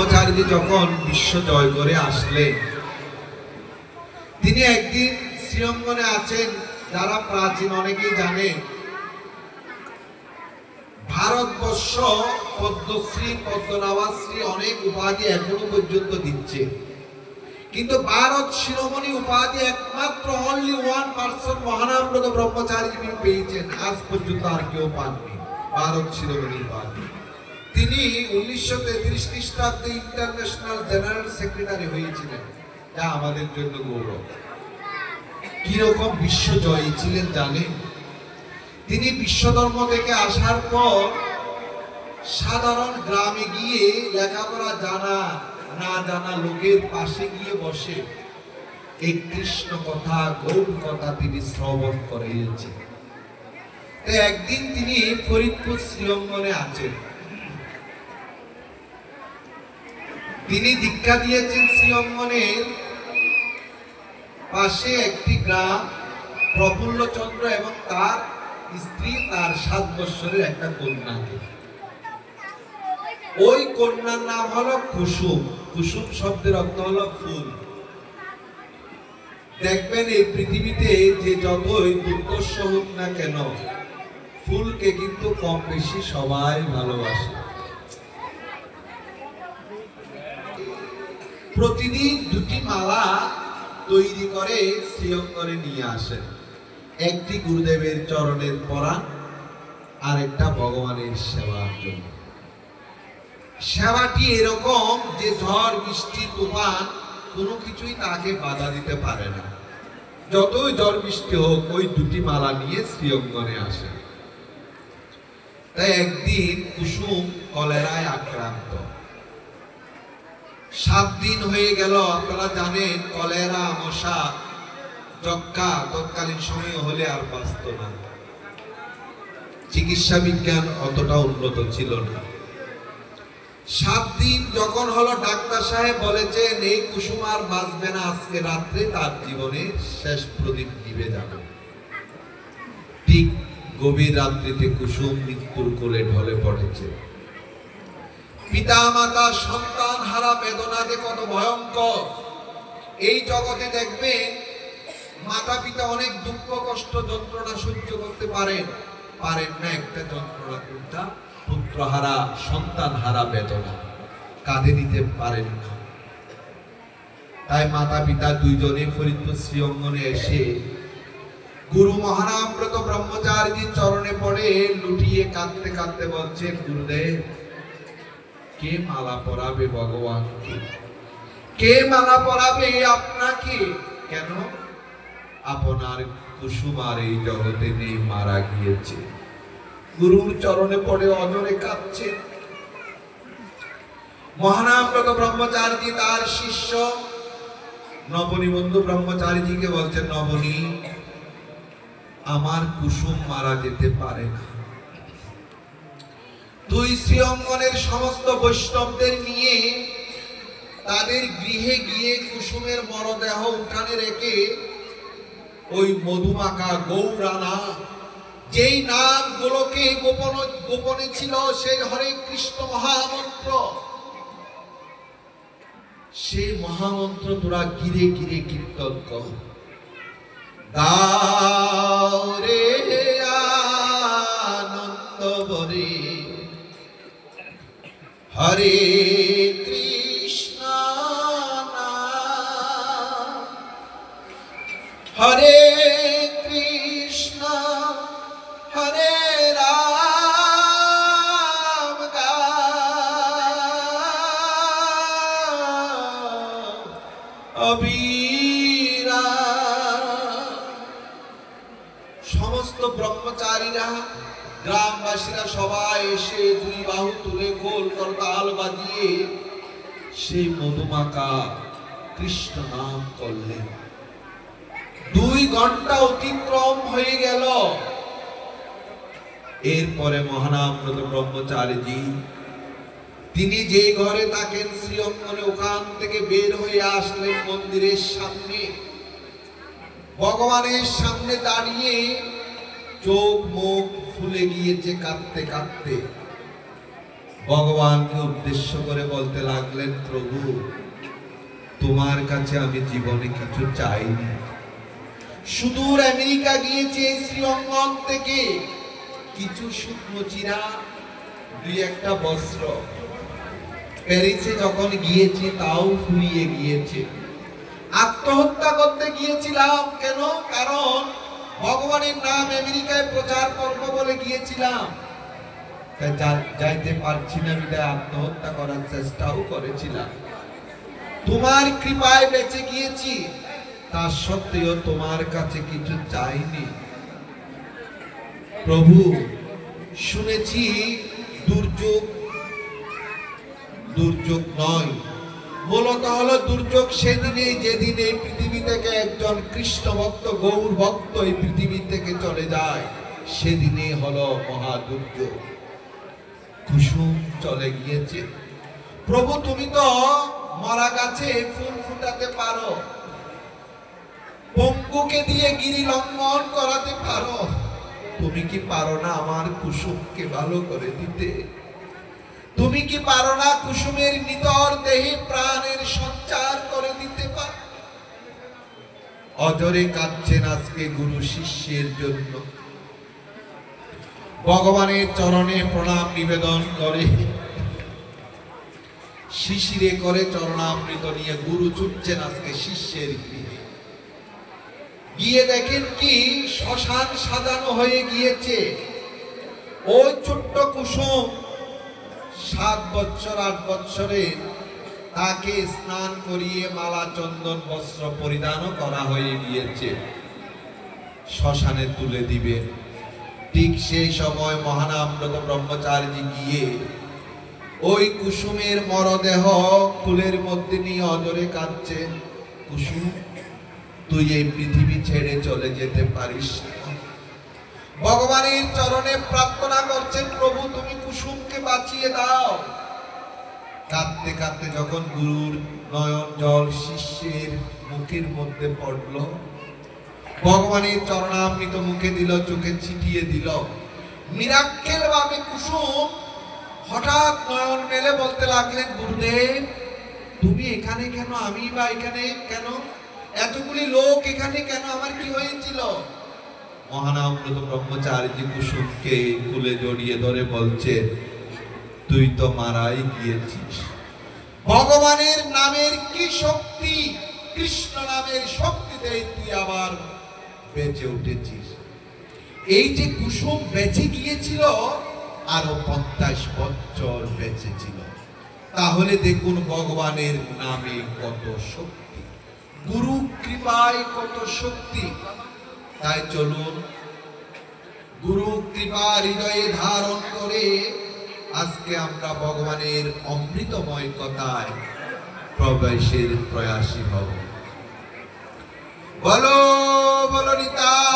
ব্রহ্মচারী যখন বিশ্ব জয় করে আসলেন, তিনি একদিন শ্রীঅঙ্গনে আছেন। যারা প্রাচীন অনেকেই জানেন, ভারতবর্ষ পদ্মশ্রী, পদ্মনাভাশ্রী অনেক উপাধি এখনো পর্যন্ত দিচ্ছে, কিন্তু ভারত শিরোমণি উপাধি একমাত্র অনলি ওয়ান পার্সন মহানামব্রত ব্রহ্মচারী যিনি পেয়েছেন, আজ পর্যন্ত আর কেউ পাননি ভারত শিরোমণি উপাধি। তিনি 1933 খ্রিস্টাব্দে ইন্টারন্যাশনাল জেনারেল সেক্রেটারি হয়েছিলেন, যা আমাদের জন্য গৌরব। কিরকম বিশ্বজয়ী ছিলেন জানেন? তিনি বিশ্বধর্ম থেকে আসার পর সাধারণ গ্রামে গিয়ে লেখাপড়া জানা না জানা লোকের পাশে গিয়ে বসে এই কৃষ্ণ কথা, গৌর কথা তিনি শ্রবণ করিয়েছেন। একদিন তিনি ফরিদপুর শ্রীঅঙ্গনে আছেন, তিনি দীক্ষা দিয়েছেন শ্রীঅঙ্গনের পাশে একটি গ্রাম, প্রফুল্লচন্দ্র এবং তার স্ত্রী, তার 7 বৎসরের একটা কন্যাকে। ওই কন্যার নাম হলো কুসুম। কুসুম শব্দের অর্থ হলো ফুল। দেখবেন এই পৃথিবীতে যে যতই দুর্দর্শ হোক না কেন, ফুলকে কিন্তু কম বেশি সবাই ভালোবাসে। প্রতিদিন 2টি মালা তৈরি করে শ্রীঅঙ্গনে নিয়ে আসেন। একটি গুরুদেবের চরণের পরা, আর একটা ভগবানের সেবার জন্য। সেবাটি এরকম যে ঝড় বৃষ্টি তুফান কোনো কিছুই তাকে বাধা দিতে পারে না। যতই ঝড় বৃষ্টি হোক, ওই 2টি মালা নিয়ে শ্রীঅঙ্গনে আসে। তাই একদিন কুসুম কলেরায় আক্রান্ত। 7 দিন হয়ে গেল। আপনারা জানেন কলেরা, মশা, যক্ষ্মা তৎকালীন সময় হলে আর বাঁচত না। চিকিৎসা বিজ্ঞান অতটা উন্নত ছিল না। 7 দিন যখন হলো, ডাক্তার সাহেব বলেছেন এই কুসুম আর বাঁচবে না, আজকে রাত্রে তার জীবনে শেষ প্রদীপ নিভে যাবে। ঠিক গভীর রাত্রিতে কুসুম মৃত্যুর কোলে ঢলে পড়েছে। পিতা মাতা সন্তান হারা বেদনা যে কত ভয়ঙ্কর, এই জগতে দেখবেন মাতা পিতা অনেক দুঃখ কষ্ট যন্ত্রণা সহ্য করতে পারেন না, একটা যন্ত্রণা কোনটা? পুত্র হারা সন্তান হারা বেদনা কাঁধে নিতে পারেন না। তাই মাতা পিতা দুইজনে ফরিদপুর শ্রীঅঙ্গনে এসে গুরু মহানামব্রত ব্রহ্মচারীর চরণে পড়ে লুটিয়ে কাঁদতে কাঁদতে বলছে, গুরুদেব, কে মালা পরাবে ভগবানকে? কে মালা পরাবে আপনাকে? কেন? আপনার কুসুম আর এই জগতে নেই, মারা গিয়েছে। গুরুর চরণে পড়ে অজরে কাঁদছে। মহানামব্রত ব্রহ্মচারী তার শিষ্য নবনীবন্ধু ব্রহ্মচারীজিকে বলছেন, নবনী, আমার কুসুম মারা যেতে পারে না। তুই শ্রীঅঙ্গনের সমস্ত বৈষ্ণবদের নিয়ে তাদের গৃহে গিয়ে কুসুমের মরদেহ উঠানে রেখে ওই মধুমাখা গৌরানা, যেই নামগুলোকে গোপনে ছিল, সেই হরে কৃষ্ণ মহামন্ত্র, সেই মহামন্ত্র তোরা গিরে গিরে কীর্তন কর। গাও রে আনন্দ ভরে হরে কৃষ্ণ নাম, হরে কৃষ্ণ হরে রাম, অবিরা। সমস্ত ব্রহ্মচারীরা, গ্রামবাসীরা সবাই এসে 2 বাহু তুলে খোল করতাল বাজিয়ে সেই মধুমাখা কৃষ্ণ নাম করলেন। 2 ঘন্টা অতিক্রম হয়ে গেল। এরপরে মহানামব্রত ব্রহ্মচারীজি তিনি যে ঘরে থাকেন শ্রীঅঙ্গনে, ওখান থেকে বের হয়ে আসলেন মন্দিরের সামনে। ভগবানের সামনে দাঁড়িয়ে চোখ মুখ ফুলে গিয়েছে কাঁদতে কাঁদতে। ভগবানকে উদ্দেশ্য করে বলতে লাগলেন, প্রভু তোমার কাছে আমি জীবনে কিছু চাইনি। সুদূর আমেরিকা গিয়েছে, শ্রীঅঙ্গন থেকে কিছু শুকনো চিরা, দুই একটা বস্ত্র। প্যারিসে যখন গিয়েছি তাও ফুরিয়ে গিয়েছে। আত্মহত্যা করতে গিয়েছিলাম, কেন? কারণ ভগবানের নাম আমেরিকায় প্রচার করবো বলে গিয়েছিলাম, যাইতে পারছি না বিধায় আত্মহত্যা করার চেষ্টাও করেছিলাম। তোমার কৃপায় বেঁচে গিয়েছি, তা সত্ত্বেও তোমার কাছে কিছু চাইনি। প্রভু, শুনেছি দুর্যোগ, দুর্যোগ নয়, মূলত হলো দুর্যোগ সেদিনে যেদিনে পৃথিবী থেকে একজন কৃষ্ণ ভক্ত, গৌর ভক্ত এই পৃথিবী থেকে চলে যায়, সেদিনে হলো মহা দুর্যোগ। কুসুম চলে গিয়েছে। প্রভু, তুমি তো মরা গাছে ফুল ফুটাতে পারো, পঙ্গুকে দিয়ে গিরি লঙ্ঘন করাতে পারো, তুমি কি পারো না আমার কুসুমকে ভালো করে দিতে? তুমি কি পারো না কুসুমের নিতর দেহে প্রাণের সঞ্চার করে দিতে পারো? অজরে কাঁদছেন আজকে গুরু শিষ্যের জন্য। ভগবানের চরণে প্রণাম নিবেদন করে, শিশিরে করে চরণামৃত নিয়ে গুরু ছুটছেন আজকে শিষ্যের গৃহে। গিয়ে দেখেন কি শ্মশান সাজানো হয়ে গিয়েছে। ওই ছোট্ট কুসুম 7 বছর 8 বছরের, তাকে স্নান করিয়ে মালা চন্দন বস্ত্র পরিধানও করা হয়ে গিয়েছে, শ্মশানে তুলে দিবে। ঠিক সেই সময় মহানামব্রত ব্রহ্মচারী গিয়ে ওই কুসুমের মরদেহ কুলের মধ্যে নিয়ে অজরে কাঁদছেন, কুসুম তুই এই পৃথিবী ছেড়ে চলে যেতে পারিস না। ভগবানের চরণে প্রার্থনা করছেন, প্রভু তুমি কুসুমকে বাঁচিয়ে দাও। কাঁদতে কাঁদতে যখন গুরুর নয়ন জল শিষ্যের মুখের মধ্যে পড়ল, ভগবানের চরণামৃত মুখে দিল, চোখে ছিটিয়ে দিল, মিরাক্কেল ভাবে কুসুম হঠাৎ নয়ন মেলে বলতে লাগলেন, গুরুদেব তুমি এখানে কেন? আমি বা এখানে কেন? এতগুলি লোক এখানে কেন? আমার কি হয়েছিল? মহানামব্রত ব্রহ্মচারী কুসুমকে কুলে জড়িয়ে ধরে বলছে, তুই তো মারাই গিয়েছিস। ভগবানের নামের কি শক্তি, কৃষ্ণ নামের শক্তিতে তুই আবার বেঁচে উঠেছিস। এই যে কুসুম বেঁচে গিয়েছিল, আরো 50 বছর বেঁচে ছিল। তাহলে দেখুন ভগবানের নামে কত শক্তি, গুরু কৃপায় কত শক্তি। তাই চলুন গুরু কৃপা হৃদয়ে ধারণ করে আজকে আমরা ভগবানের অমৃতময় কথায় প্রবেশের প্রয়াসী হব। বলো বলো নিতাই।